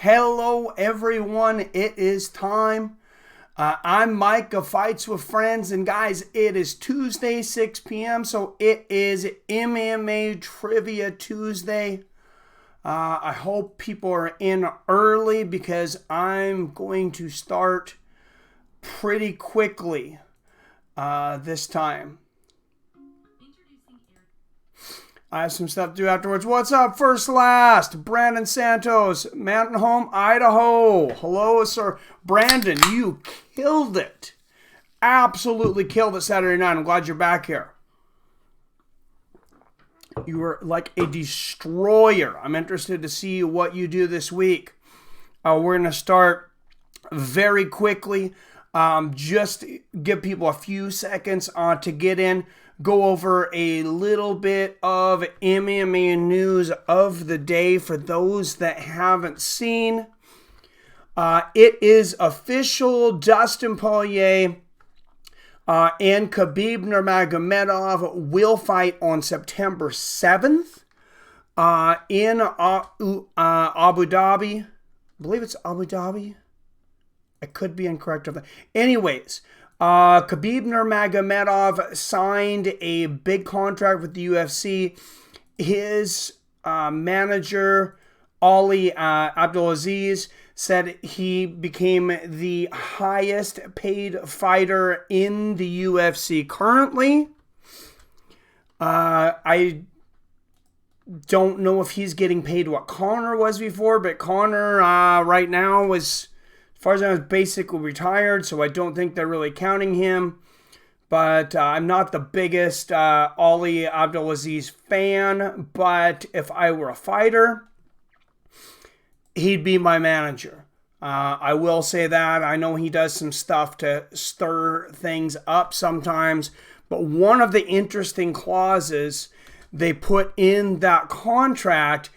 Hello, everyone. It is time. I'm Mike of Fights with Friends, and guys, it is Tuesday, 6 p.m., so it is MMA Trivia Tuesday. I hope people are in early because I'm going to start pretty quickly this time. I have some stuff to do afterwards. What's up, first last? Brandon Santos, Mountain Home, Idaho. Hello, sir. Brandon, you killed it. Absolutely killed it Saturday night. I'm glad you're back here. You were like a destroyer. I'm interested to see what you do this week. We're going to start very quickly. Just give people a few seconds to get in. Go over a little bit of MMA news of the day for those that haven't seen. It is official. Dustin Poirier and Khabib Nurmagomedov will fight on September 7th in Abu Dhabi. I believe it's Abu Dhabi. I could be incorrect. Anyways, Khabib Nurmagomedov signed a big contract with the UFC. His manager, Ali Abdulaziz, said he became the highest paid fighter in the UFC currently. I don't know if he's getting paid what Conor was before, but Conor right now is, as far as I know, is basically retired, so I don't think they're really counting him. But I'm not the biggest Ali Abdulaziz fan, but if I were a fighter, he'd be my manager. I will say that. I know he does some stuff to stir things up sometimes, but one of the interesting clauses they put in that contract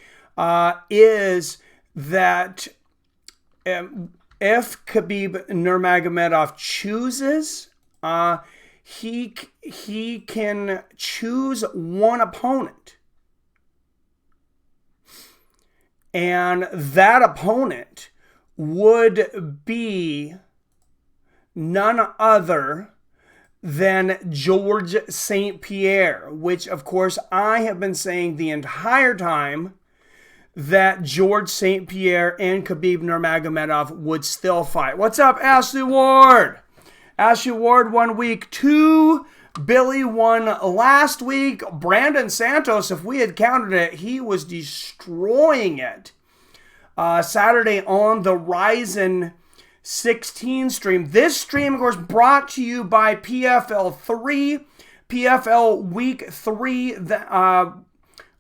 is that if Khabib Nurmagomedov chooses, he can choose one opponent. And that opponent would be none other than George St. Pierre, which, of course, I have been saying the entire time that George St. Pierre and Khabib Nurmagomedov would still fight. What's up, Ashley Ward? Ashley Ward 1 week, 2. Billy won last week. Brandon Santos, if we had counted it, he was destroying it. Saturday on the Ryzen 16 stream. This stream, of course, brought to you by PFL 3. PFL Week 3.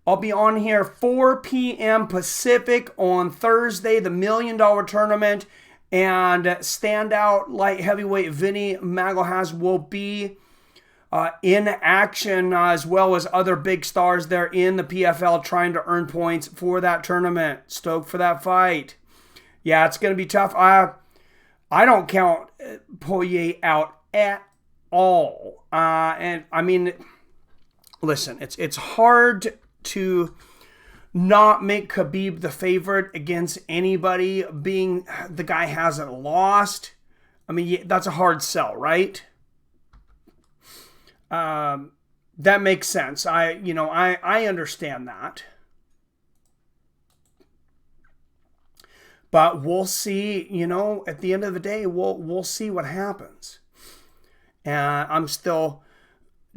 I'll be on here 4 p.m. Pacific on Thursday, the $1 Million Tournament. And standout light heavyweight Vinny Magalhaes will be in action, as well as other big stars there in the PFL trying to earn points for that tournament. Stoked for that fight. Yeah, it's going to be tough. I don't count Poirier out at all. And I mean, listen, it's hard to not make Khabib the favorite against anybody, being the guy hasn't lost. I mean, that's a hard sell, right? That makes sense. I understand that. But we'll see, at the end of the day, we'll see what happens. I'm still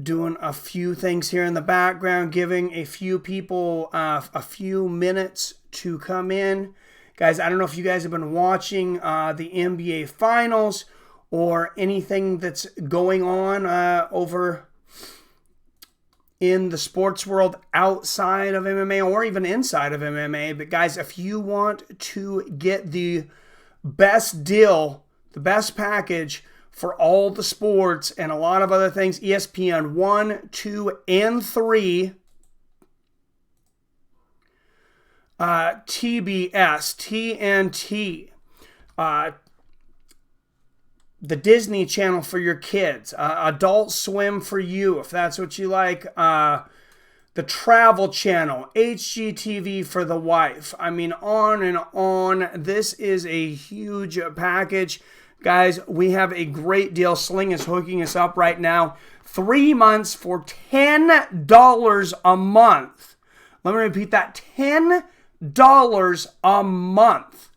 doing a few things here in the background, giving a few people a few minutes to come in. Guys, I don't know if you guys have been watching the NBA Finals or anything that's going on over in the sports world outside of MMA or even inside of MMA. But guys, if you want to get the best deal, the best package for all the sports and a lot of other things, ESPN 1, 2, and 3, TBS, TNT, the Disney Channel for your kids, Adult Swim for you, if that's what you like, the Travel Channel, HGTV for the wife. I mean, on and on. This is a huge package. Guys, we have a great deal. Sling is hooking us up right now. 3 months for $10 a month. Let me repeat that. $10 a month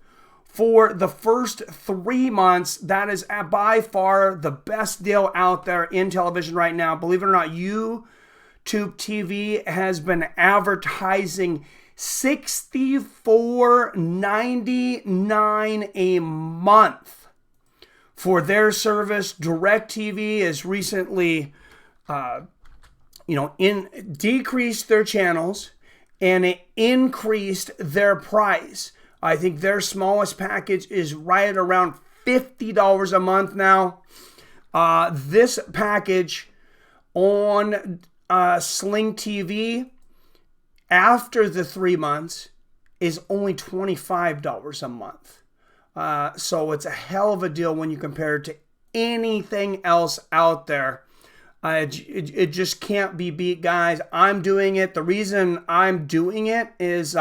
for the first 3 months. That is by far the best deal out there in television right now. Believe it or not, YouTube TV has been advertising $64.99 a month for their service. DirecTV has recently, decreased their channels and it increased their price. I think their smallest package is right around $50 a month now. This package on Sling TV after the 3 months is only $25 a month. So it's a hell of a deal when you compare it to anything else out there. It just can't be beat, guys. I'm doing it. The reason I'm doing it is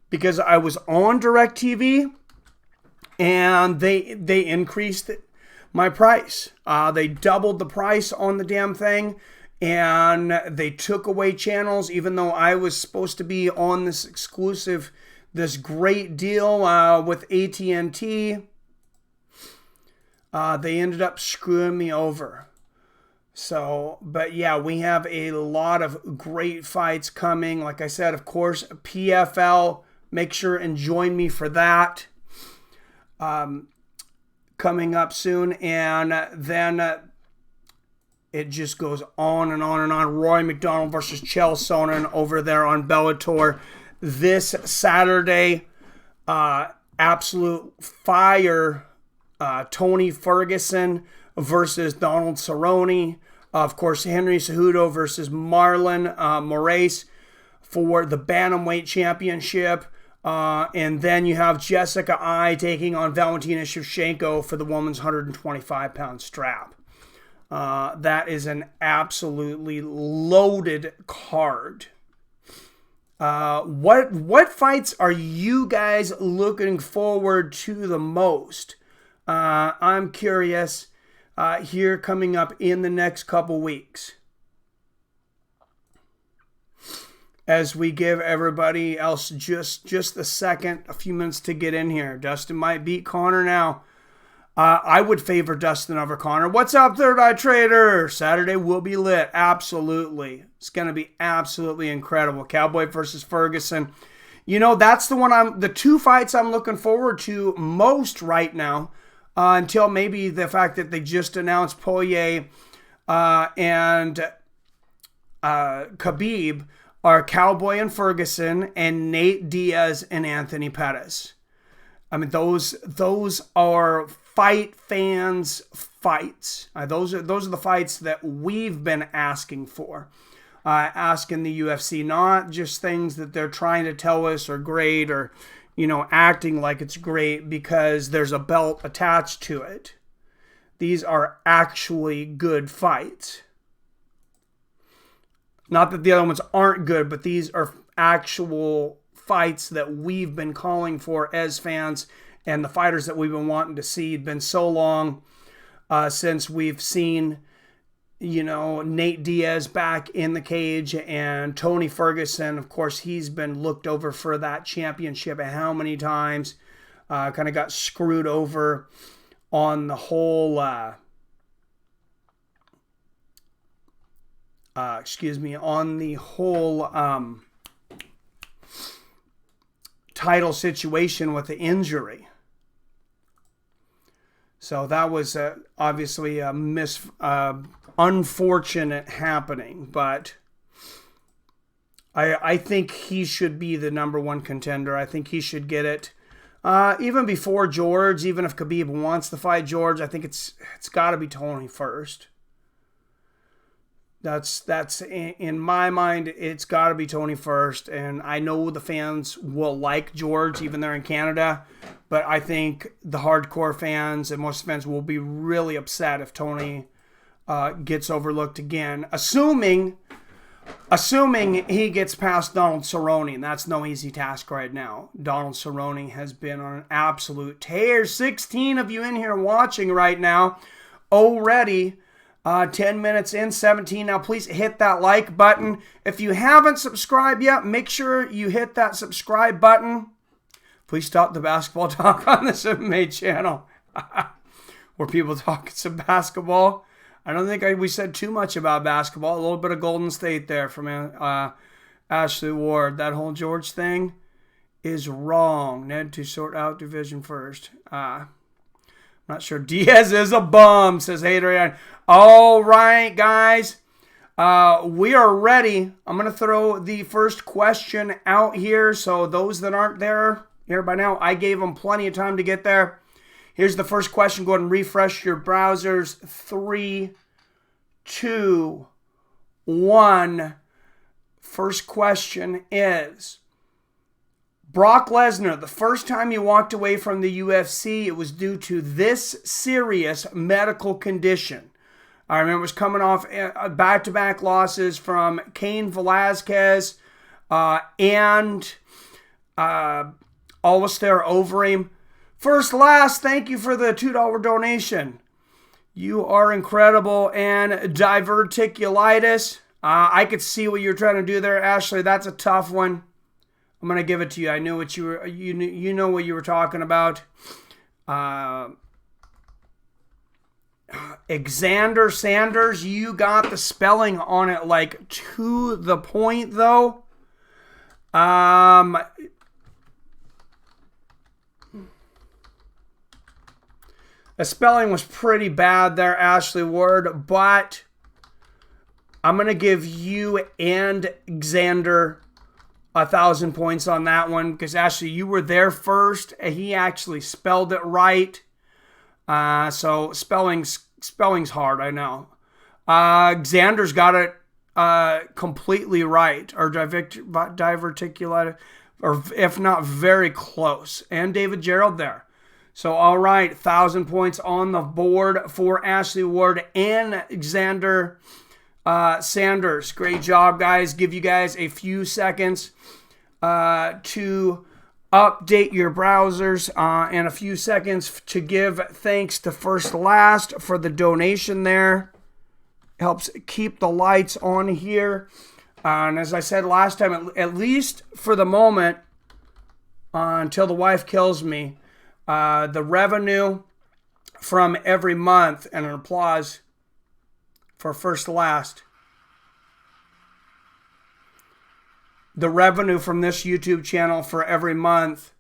because I was on DirecTV and they increased my price. They doubled the price on the damn thing, and they took away channels, even though I was supposed to be on this exclusive, this great deal with AT&T. They ended up screwing me over. So, but yeah, we have a lot of great fights coming. Like I said, of course, PFL. Make sure and join me for that. Coming up soon. And then it just goes on and on and on. Rory MacDonald versus Chael Sonnen over there on Bellator this Saturday. Absolute fire. Tony Ferguson versus Donald Cerrone. Of course, Henry Cejudo versus Marlon Moraes for the Bantamweight Championship. And then you have Jessica Ai taking on Valentina Shevchenko for the women's 125-pound strap. That is an absolutely loaded card. What fights are you guys looking forward to the most? I'm curious. Here coming up in the next couple weeks, as we give everybody else just a second, a few minutes to get in here. Dustin might beat Conor now. I would favor Dustin over Conor. What's up, Third Eye Trader? Saturday will be lit. Absolutely. It's going to be absolutely incredible. Cowboy versus Ferguson. You know, that's the two fights I'm looking forward to most right now. Until maybe the fact that they just announced Poirier and Khabib are Cowboy and Ferguson and Nate Diaz and Anthony Pettis. I mean, those are fight fans' fights. Those are the fights that we've been asking for. Asking the UFC, not just things that they're trying to tell us are great or acting like it's great because there's a belt attached to it. These are actually good fights. Not that the other ones aren't good, but these are actual fights that we've been calling for as fans and the fighters that we've been wanting to see. It's been so long since we've seen Nate Diaz back in the cage, and Tony Ferguson, of course, he's been looked over for that championship how many times. Kind of got screwed over on the whole, on the whole title situation with the injury. So that was obviously a unfortunate happening, but I think he should be the number one contender. I think he should get it even before George. Even if Khabib wants to fight George, I think it's got to be Tony first. That's in my mind, it's got to be Tony first. And I know the fans will like George, even they're in Canada. But I think the hardcore fans and most fans will be really upset if Tony gets overlooked again. Assuming Assuming he gets past Donald Cerrone, and that's no easy task right now. Donald Cerrone has been on an absolute tear. 16 of you in here watching right now already. 10 minutes in, 17. Now, please hit that like button. If you haven't subscribed yet, make sure you hit that subscribe button. Please stop the basketball talk on this MMA channel where people talk some basketball. I don't think we said too much about basketball. A little bit of Golden State there from Ashley Ward. That whole George thing is wrong. Ned to sort out division first. I'm not sure. Diaz is a bum, says Hadrian. All right, guys. We are ready. I'm going to throw the first question out here. So those that aren't there here by now, I gave them plenty of time to get there. Here's the first question. Go ahead and refresh your browsers. 3, 2, 1. First question is, Brock Lesnar, the first time he walked away from the UFC, it was due to this serious medical condition. I remember it was coming off back-to-back losses from Cain Velasquez and Alistair Overeem. First, last, thank you for the $2 donation. You are incredible. And diverticulitis. I could see what you're trying to do there, Ashley. That's a tough one. I'm going to give it to you. I knew what you were, you know what you were talking about. Xander Sanders, you got the spelling on it like to the point, though. The spelling was pretty bad there, Ashley Ward, but I'm going to give you and Xander 1,000 points on that one because, Ashley, you were there first. He actually spelled it right. So spelling's hard, I know. Xander's got it completely right, or diverticulitis, or if not very close. And David Gerald there. So, all right, 1,000 points on the board for Ashley Ward and Xander Sanders. Great job, guys. Give you guys a few seconds to update your browsers and a few seconds to give thanks to First Last for the donation there. Helps keep the lights on here. And as I said last time, at least for the moment, until the wife kills me, the revenue from every month, and an applause for First Last. The revenue from this YouTube channel for every month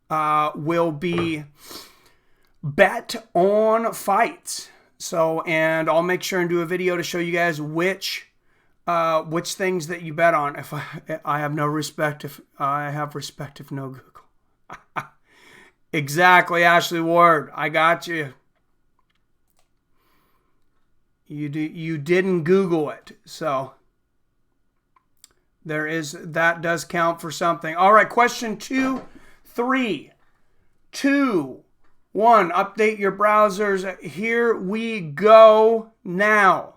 will be bet on fights. So, and I'll make sure and do a video to show you guys which things that you bet on. If I have no respect, if I have respect, if no Google. Exactly, Ashley Ward. I got you. You didn't Google it, so that does count for something. All right, question 2, 3, 2, 1. Update your browsers. Here we go now.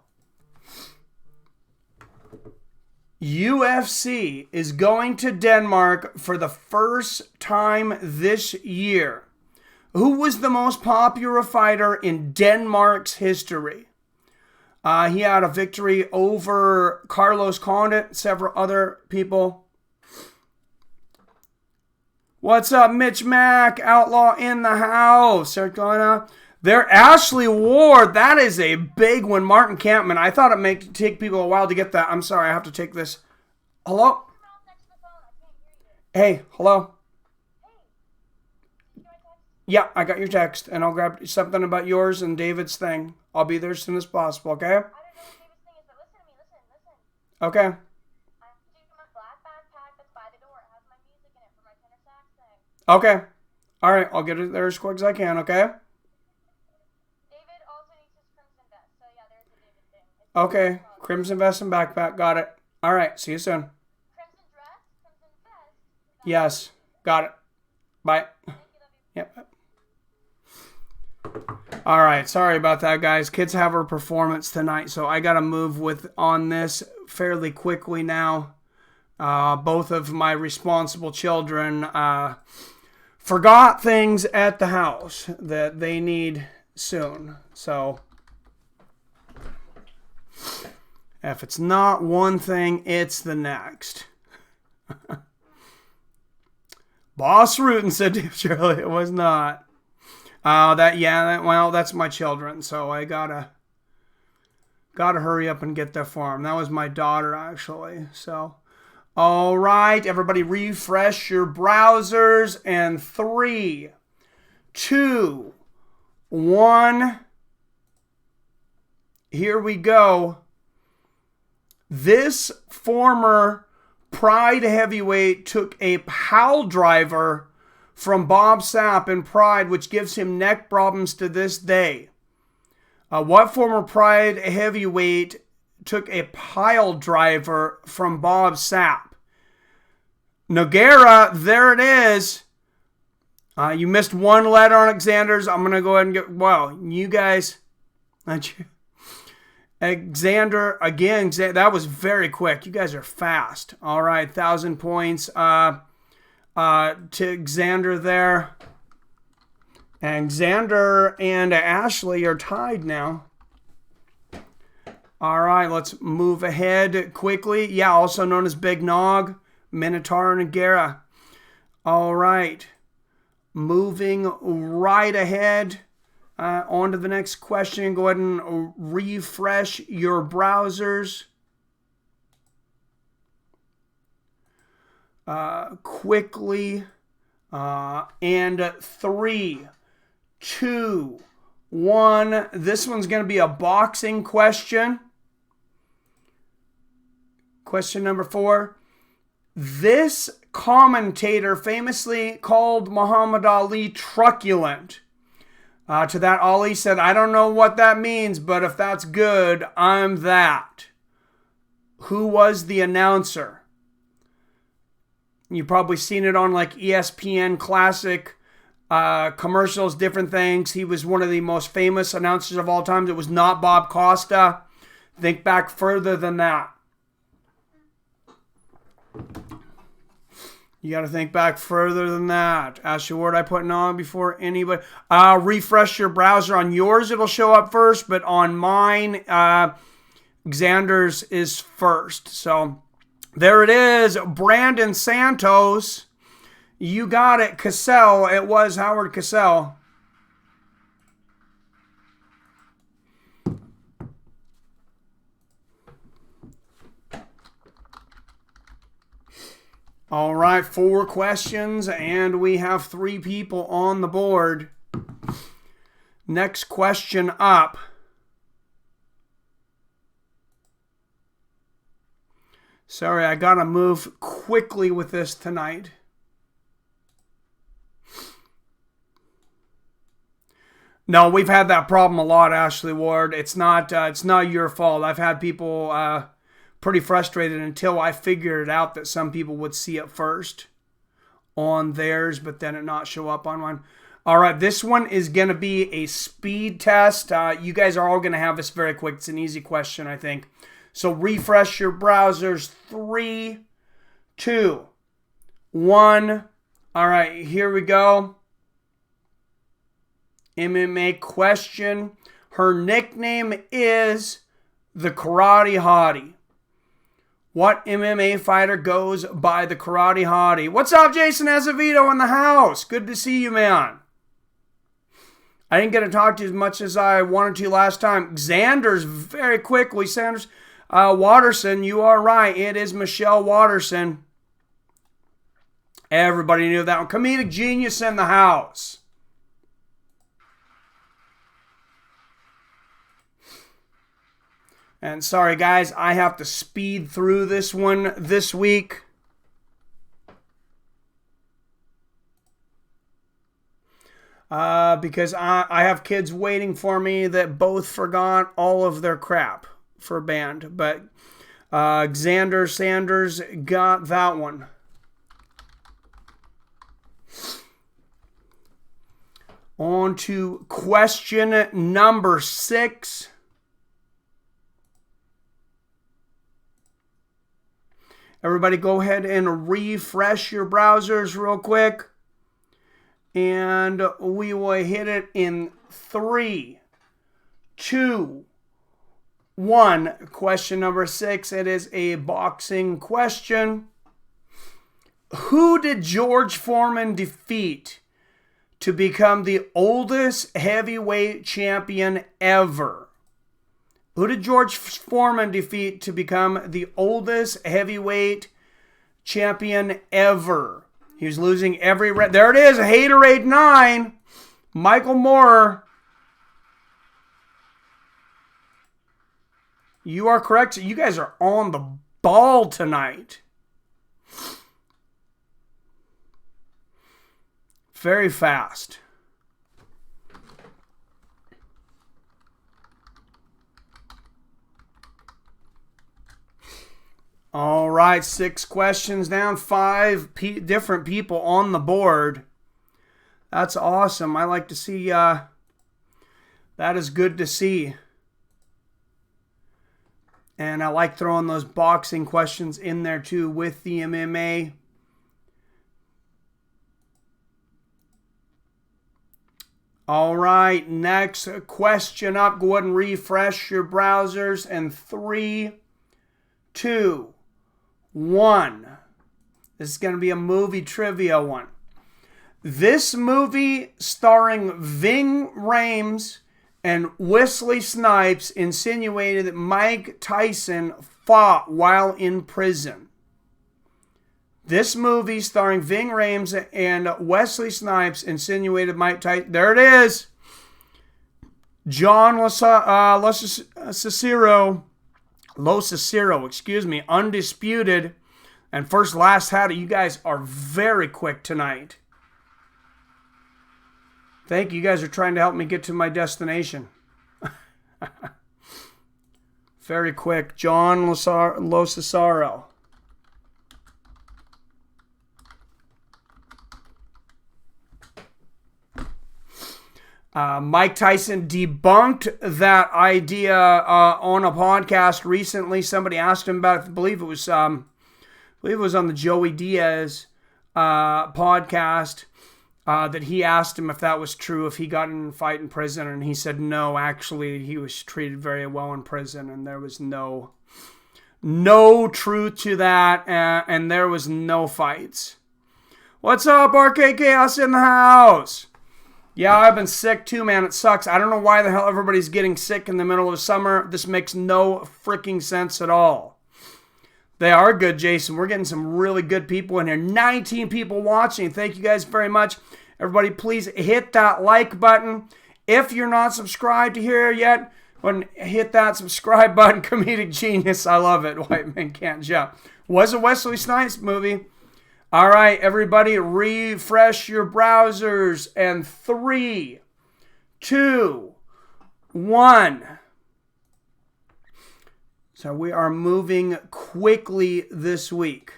UFC is going to Denmark for the first time this year. Who was the most popular fighter in Denmark's history? He had a victory over Carlos Condit, several other people. What's up, Mitch Mack? Outlaw in the house. There, Ashley Ward. That is a big one. Martin Kampmann. I thought it may take people a while to get that. I'm sorry. I have to take this. Hello? Hey, hello? Yeah, I got your text, and I'll grab something about yours and David's thing. I'll be there as soon as possible, okay? I don't know what David's thing is, but listen to me. Listen. Okay. I'm taking my black backpack that's by the door. It has my music in it for my tenor sax thing. Okay. All right, I'll get it there as quick as I can, okay? David also needs his Crimson vest, so yeah, there's a David thing. Okay, Crimson vest and backpack, got it. All right, see you soon. Crimson dress, Crimson vest. Yes, got it. Bye. Thank you, love you. Yep. All right, sorry about that, guys. Kids have a performance tonight, so I got to move on this fairly quickly now. Both of my responsible children forgot things at the house that they need soon. So if it's not one thing, it's the next. Boss Rutan said, Shirley, it was not. Well, that's my children, so I gotta hurry up and get that for them. That was my daughter, actually. So, all right, everybody, refresh your browsers. And 3, 2, 1. Here we go. This former Pride heavyweight took a pile driver from Bob Sapp in Pride, which gives him neck problems to this day. What former Pride heavyweight took a pile driver from Bob Sapp? Nogueira, there it is. You missed one letter on Alexander's. I'm going to go ahead and get, well, you guys, Alexander, again, that was very quick. You guys are fast. All right, 1,000 points. To Xander there. And Xander and Ashley are tied now. All right, let's move ahead quickly. Yeah, also known as Big Nog, Minotaur and Nogueira. All right, moving right ahead on to the next question. Go ahead and refresh your browsers. Quickly, and 3, 2, 1. This one's going to be a boxing question. Question number 4. This commentator famously called Muhammad Ali truculent. To that, Ali said, I don't know what that means, but if that's good, I'm that. Who was the announcer? You've probably seen it on like ESPN Classic commercials, different things. He was one of the most famous announcers of all time. It was not Bob Costa. Think back further than that. You got to think back further than that. Ask you what I put on before anybody. Refresh your browser. On yours, it'll show up first, but on mine, Xander's is first. So there it is, Brandon Santos. You got it, Cassell. It was Howard Cassell. All right, 4 questions, and we have 3 people on the board. Next question up. Sorry, I gotta move quickly with this tonight. No, we've had that problem a lot, Ashley Ward. It's not your fault. I've had people pretty frustrated until I figured out that some people would see it first on theirs, but then it not show up on mine. All right, this one is going to be a speed test. You guys are all going to have this very quick. It's an easy question, I think. So refresh your browsers. 3, 2, 1. All right, here we go. MMA question. Her nickname is the Karate Hottie. What MMA fighter goes by the Karate Hottie? What's up, Jason Azevedo in the house? Good to see you, man. I didn't get to talk to you as much as I wanted to last time. Xander's very quickly. Sanders, Waterson, you are right. It is Michelle Waterson. Everybody knew that one. Comedic genius in the house. And sorry, guys, I have to speed through this one this week. Because I have kids waiting for me that both forgot all of their crap for band. But Xander Sanders got that one. On to question number 6. Everybody go ahead and refresh your browsers real quick. And we will hit it in 3, 2, 1. Question number 6. It is a boxing question. Who did George Foreman defeat to become the oldest heavyweight champion ever? Who did George Foreman defeat to become the oldest heavyweight champion ever? He was losing every round. There it is, Haterade 9. Michael Moore. You are correct. You guys are on the ball tonight. Very fast. All right, 6 questions down, 5 different people on the board. That's awesome. I like to see, that is good to see. And I like throwing those boxing questions in there too with the MMA. All right, next question up. Go ahead and refresh your browsers. And 3, 2, 1. This is going to be a movie trivia one. This movie starring Ving Rhames and Wesley Snipes insinuated that Mike Tyson fought while in prison. This movie starring Ving Rhames and Wesley Snipes insinuated Mike Tyson. There it is. John Losaciro, excuse me, undisputed. And first, last had it. You guys are very quick tonight. Thank you. You guys are trying to help me get to my destination. Very quick. John Losaciro. Mike Tyson debunked that idea on a podcast recently. Somebody asked him about it. I believe it was on the Joey Diaz podcast that he asked him if that was true, if he got in a fight in prison, and he said no. Actually, he was treated very well in prison, and there was no truth to that, and there was no fights. What's up, RK Chaos in the house? Yeah, I've been sick too, man. It sucks. I don't know why the hell everybody's getting sick in the middle of summer. This makes no freaking sense at all. They are good, Jason. We're getting some really good people in here. 19 people watching. Thank you guys very much. Everybody, please hit that like button. If you're not subscribed here yet, hit that subscribe button. Comedic genius. I love it. White Man Can't Jump. Was a Wesley Snipes movie. All right, everybody, refresh your browsers. And 3, 2, 1. So we are moving quickly this week.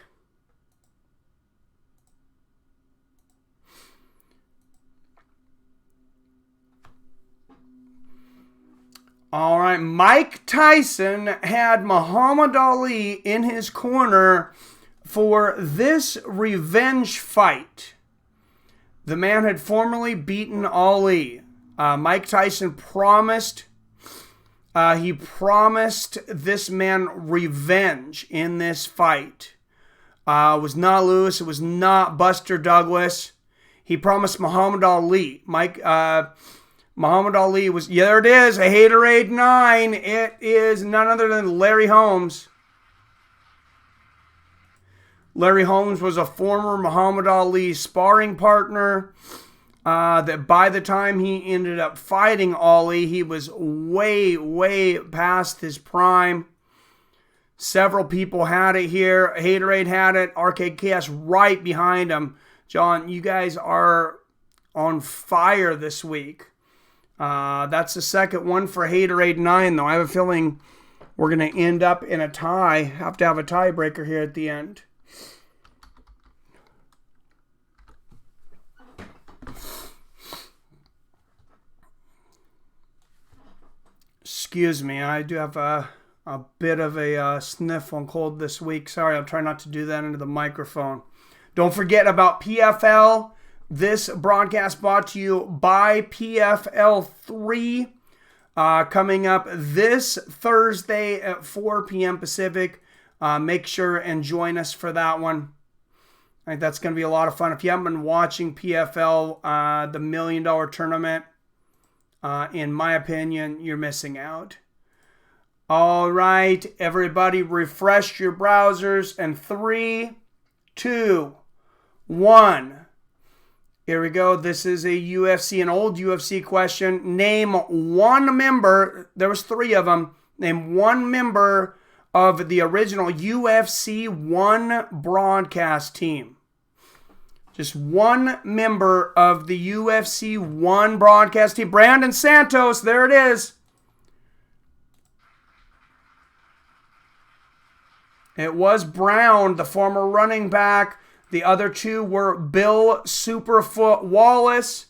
All right, Mike Tyson had Muhammad Ali in his corner for this revenge fight. The man had formerly beaten Ali. Mike Tyson promised this man revenge in this fight. It was not Lewis. It was not Buster Douglas. He promised Muhammad Ali. Muhammad Ali was, yeah, there it is, a Haterade 9. It is none other than Larry Holmes. Larry Holmes was a former Muhammad Ali sparring partner. That by the time he ended up fighting Ali, he was way, way past his prime. Several people had it here. Haterade had it. RKKS right behind him. John, you guys are on fire this week. That's the second one for Haterade 9, though. I have a feeling we're going to end up in a tie. Have to have a tiebreaker here at the end. Excuse me, I do have a bit of a sniffle and cold this week. Sorry, I'll try not to do that into the microphone. Don't forget about PFL. This broadcast brought to you by PFL 3. Coming up this Thursday at 4 p.m. Pacific. Make sure and join us for that one. I think that's going to be a lot of fun. If you haven't been watching PFL, the $1 Million Tournament, in my opinion, you're missing out. All right, everybody, refresh your browsers. And 3, 2, 1. Here we go. This is an old UFC question. Name one member. There was 3 of them. Name one member of the original UFC 1 broadcast team. Just one member of the UFC 1 broadcast team. Brandon Santos, there it is. It was Brown, the former running back. The other 2 were Bill Superfoot Wallace.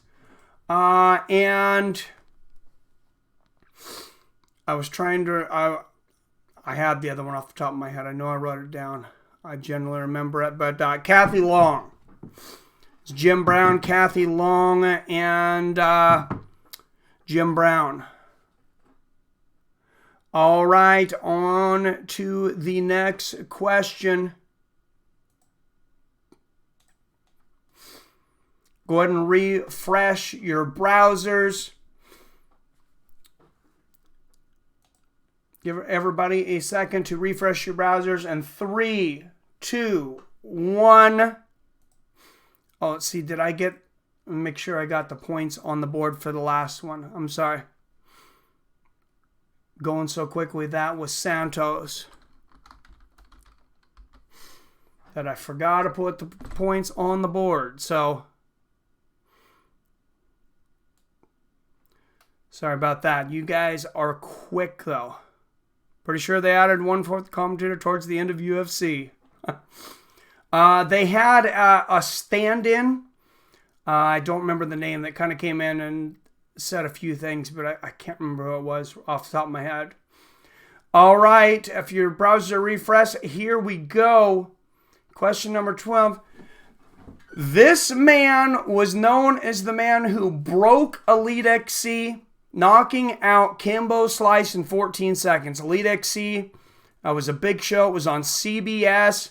And I was trying to... I had the other one off the top of my head. I know I wrote it down. I generally remember it. But Kathy Long. It's Jim Brown, Kathy Long, and Jim Brown. All right, on to the next question. Go ahead and refresh your browsers. Give everybody a second to refresh your browsers. And 3, 2, 1. Oh, let's see. Did I make sure I got the points on the board for the last one? I'm sorry. Going so quickly. That was Santos. That I forgot to put the points on the board. So, sorry about that. You guys are quick, though. Pretty sure they added 1/4 commentator towards the end of UFC. They had a stand-in. I don't remember the name, that kind of came in and said a few things, but I can't remember who it was off the top of my head. All right, if your browser refresh, here we go. Question number 12. This man was known as the man who broke Elite XC, knocking out Kimbo Slice in 14 seconds. Elite XC was a big show. It was on CBS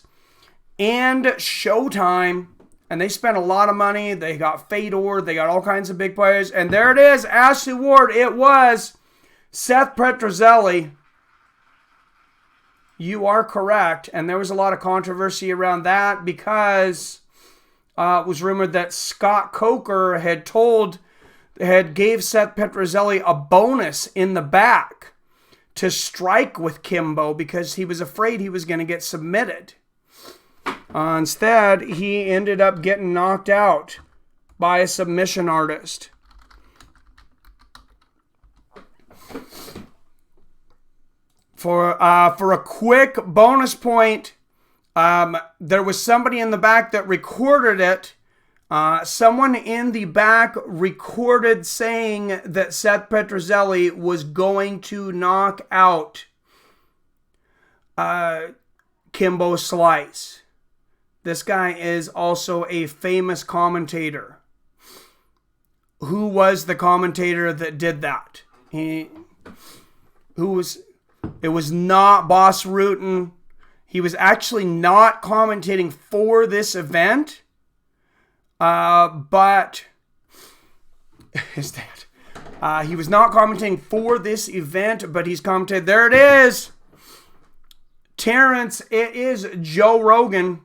and Showtime. And they spent a lot of money. They got Fedor. They got all kinds of big players. And there it is, Ashley Ward. It was Seth Petrozelli. You are correct. And there was a lot of controversy around that because it was rumored that Scott Coker gave Seth Petrozelli a bonus in the back to strike with Kimbo because he was afraid he was going to get submitted. Instead, he ended up getting knocked out by a submission artist. For a quick bonus point, there was somebody in the back that recorded it. Someone in the back recorded saying that Seth Petrozelli was going to knock out Kimbo Slice. This guy is also a famous commentator. Who was the commentator that did that? It was not Boss Rutan. He was actually not commentating for this event. But is that he was not commentating for this event, but he's commentated. There it is. Terrence, it is Joe Rogan.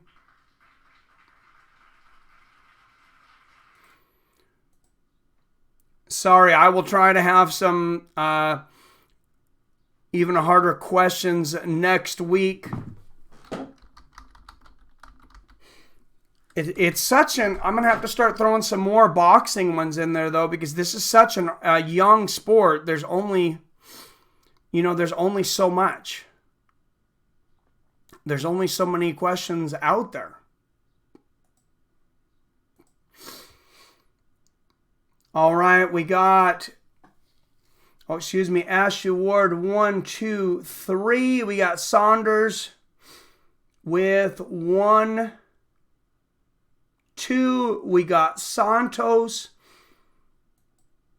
Sorry, I will try to have some even harder questions next week. It's such an... I'm going to have to start throwing some more boxing ones in there, though, because this is such a young sport. There's only... there's only so much. There's only so many questions out there. All right, we got Oh, excuse me. Ashley Ward, 1, 2, 3. We got Saunders with 1, 2. We got Santos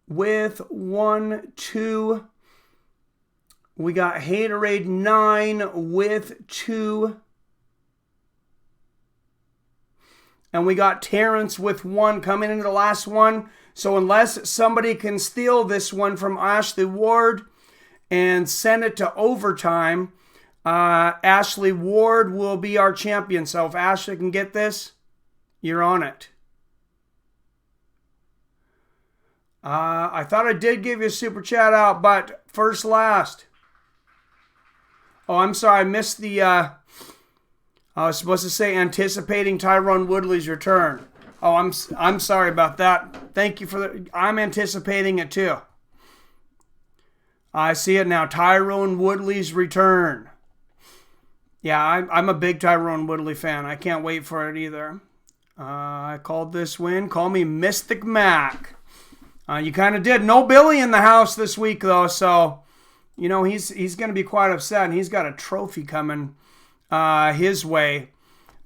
with 1, 2. We got Haterade 9 with 2. And we got Terrence with 1 coming into the last one. So unless somebody can steal this one from Ashley Ward and send it to overtime, Ashley Ward will be our champion. So if Ashley can get this, you're on it. I thought I did give you a super chat out, but first last. Oh, I'm sorry. I missed the... I was supposed to say anticipating Tyron Woodley's return. Oh, I'm sorry about that. Thank you for the... I'm anticipating it too. I see it now. Tyron Woodley's return. Yeah, I'm a big Tyron Woodley fan. I can't wait for it either. I called this win. Call me Mystic Mac. You kind of did. No Billy in the house this week though, so you know he's going to be quite upset, and he's got a trophy coming his way.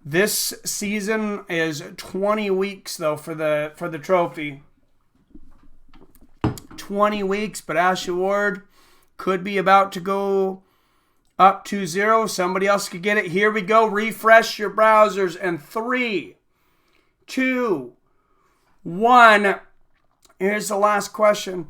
This season is 20 weeks though for the trophy. 20 weeks, but Ashley Ward could be about to go up 2-0. Somebody else could get it. Here we go. Refresh your browsers, and 3, 2, 1. Here's the last question.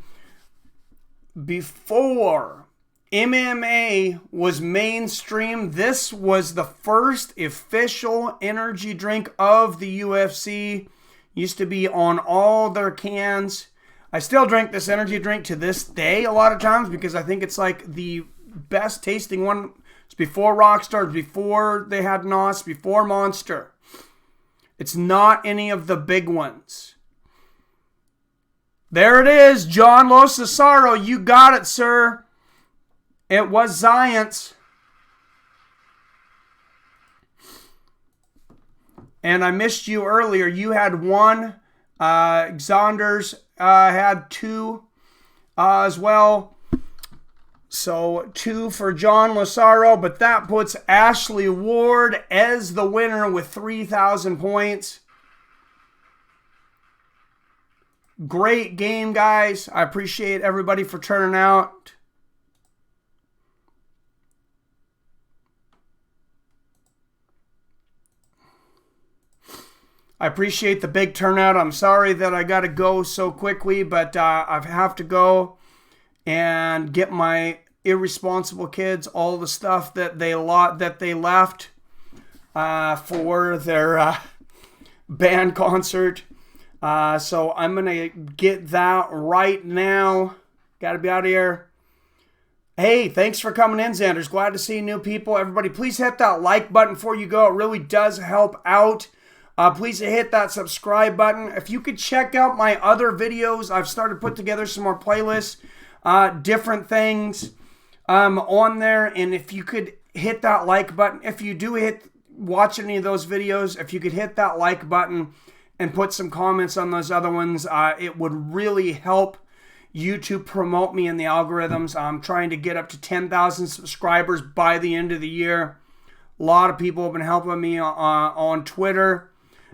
Before MMA was mainstream, this was the first official energy drink of the UFC. Used to be on all their cans. I still drink this energy drink to this day a lot of times because I think it's like the best tasting one. It's before Rockstar, before they had NOS, before Monster. It's not any of the big ones. There it is, John Los Cesaro. You got it, sir. It was Giants. And I missed you earlier. You had 1. Xanders had 2 as well. So 2 for John Lozaro. But that puts Ashley Ward as the winner with 3,000 points. Great game, guys. I appreciate everybody for turning out. I appreciate the big turnout. I'm sorry that I got to go so quickly, but I have to go and get my irresponsible kids all the stuff that they left for their band concert. So I'm going to get that right now. Got to be out of here. Hey, thanks for coming in, Xanders. Glad to see new people. Everybody, please hit that like button before you go. It really does help out. Please hit that subscribe button. If you could check out my other videos, I've started to put together some more playlists, different things on there. And if you could hit that like button, if you do watch any of those videos, if you could hit that like button and put some comments on those other ones, it would really help YouTube promote me in the algorithms. I'm trying to get up to 10,000 subscribers by the end of the year. A lot of people have been helping me on Twitter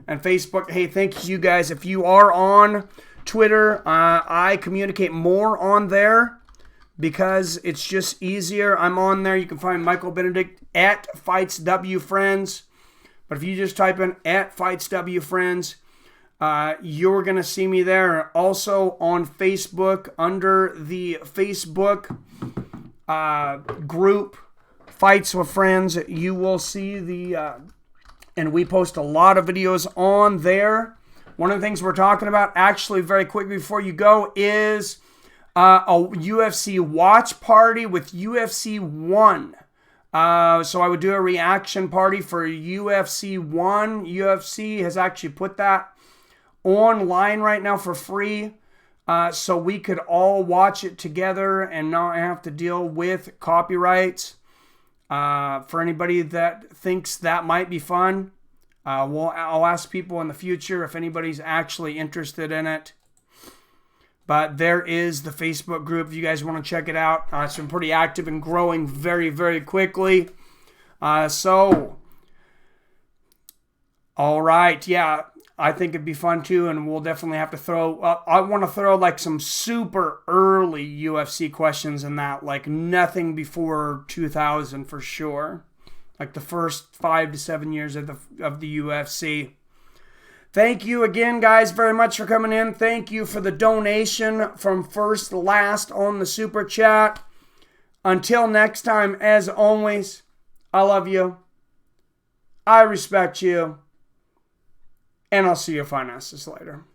and Facebook. Hey, thank you guys. If you are on Twitter, I communicate more on there because it's just easier. I'm on there. You can find Michael Benedict at FightsWFriends. But if you just type in at FightsWFriends, you're going to see me there. Also on Facebook, under the Facebook group, Fights with Friends, you will see the... and we post a lot of videos on there. One of the things we're talking about, actually very quickly before you go, is a UFC watch party with UFC 1. So I would do a reaction party for UFC 1. UFC has actually put that online right now for free. So we could all watch it together and not have to deal with copyrights. For anybody that thinks that might be fun, I'll ask people in the future if anybody's actually interested in it. But there is the Facebook group if you guys want to check it out. It's been pretty active and growing very, very quickly. All right, yeah, I think it'd be fun too, and we'll definitely have to throw, I want to throw like some super early UFC questions in that, like nothing before 2000 for sure. Like the first 5 to 7 years of the UFC. Thank you again, guys, very much for coming in. Thank you for the donation from first to last on the Super Chat. Until next time, as always, I love you. I respect you. And I'll see you fine asses later.